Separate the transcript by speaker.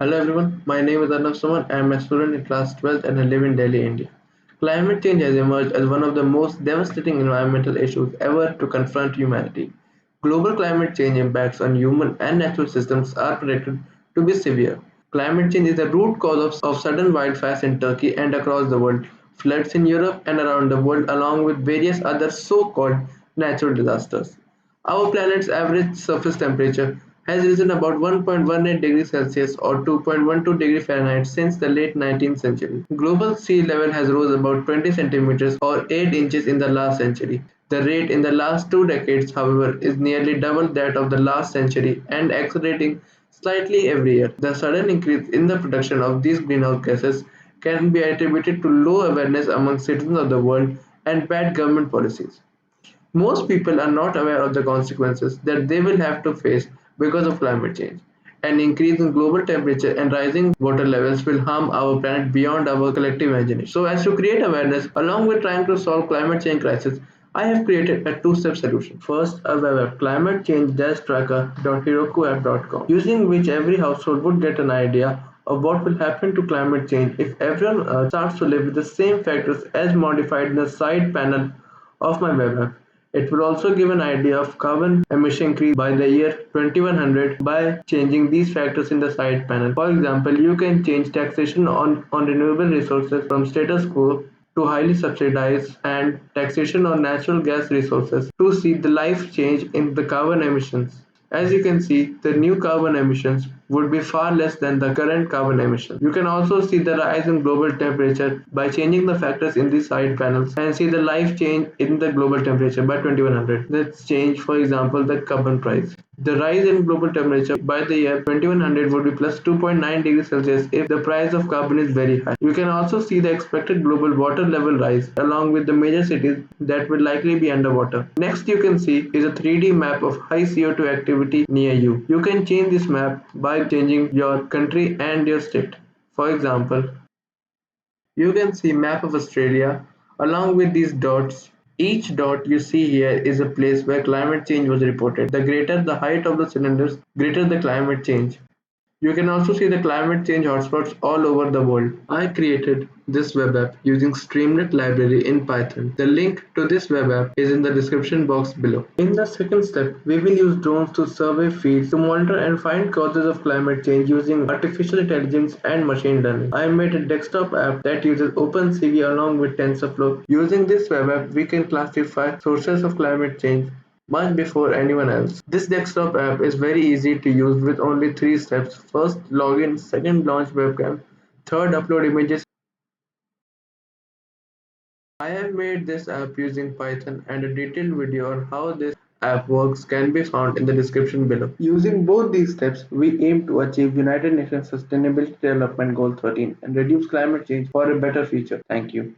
Speaker 1: Hello everyone, my name is Arnav Suman. I am a student in class 12th and I live in Delhi, India. Climate change has emerged as one of the most devastating environmental issues ever to confront humanity. Global climate change impacts on human and natural systems are predicted to be severe. Climate change is the root cause of sudden wildfires in Turkey and across the world, floods in Europe and around the world, along with various other so called natural disasters. Our planet's average surface temperature has risen about 1.18 degrees Celsius or 2.12 degrees Fahrenheit since the late 19th century. Global sea level has rose about 20 centimeters or 8 inches in the last century. The rate in the last 2 decades, however, is nearly double that of the last century and accelerating slightly every year. The sudden increase in the production of these greenhouse gases can be attributed to low awareness among citizens of the world and bad government policies. Most people are not aware of the consequences that they will have to face because of climate change. An increase in global temperature and rising water levels will harm our planet beyond our collective imagination. So, as to create awareness, along with trying to solve climate change crisis, I have created a two-step solution. First, a web app, climatechange-tracker.herokuapp.com, using which every household would get an idea of what will happen to climate change if everyone starts to live with the same factors as modified in the side panel of my web app. It will also give an idea of carbon emission increase by the year 2100 by changing these factors in the side panel. For example, you can change taxation on renewable resources from status quo to highly subsidized and taxation on natural gas resources to see the life change in the carbon emissions. As you can see, the new carbon emissions would be far less than the current carbon emissions. You can also see the rise in global temperature by changing the factors in the side panels and see the life change in the global temperature by 2100. Let's change, for example, the carbon price. The rise in global temperature by the year 2100 would be plus 2.9 degrees Celsius if the price of carbon is very high. You can also see the expected global water level rise along with the major cities that will likely be underwater. Next you can see is a 3D map of high CO2 activity near you. You can change this map by changing your country and your state. For example, you can see map of Australia along with these dots. Each dot you see here is a place where climate change was reported. The greater the height of the cylinders, greater the climate change. You can also see the climate change hotspots all over the world. I created this web app using Streamlit library in Python. The link to this web app is in the description box below. In the second step, we will use drones to survey fields to monitor and find causes of climate change using artificial intelligence and machine learning. I made a desktop app that uses OpenCV along with TensorFlow. Using this web app, we can classify sources of climate change much before anyone else. This desktop app is very easy to use with only 3 steps. First, login, second, launch webcam, third, upload images. I have made this app using Python and a detailed video on how this app works can be found in the description below. Using both these steps, we aim to achieve United Nations Sustainability Development Goal 13 and reduce climate change for a better future. Thank you.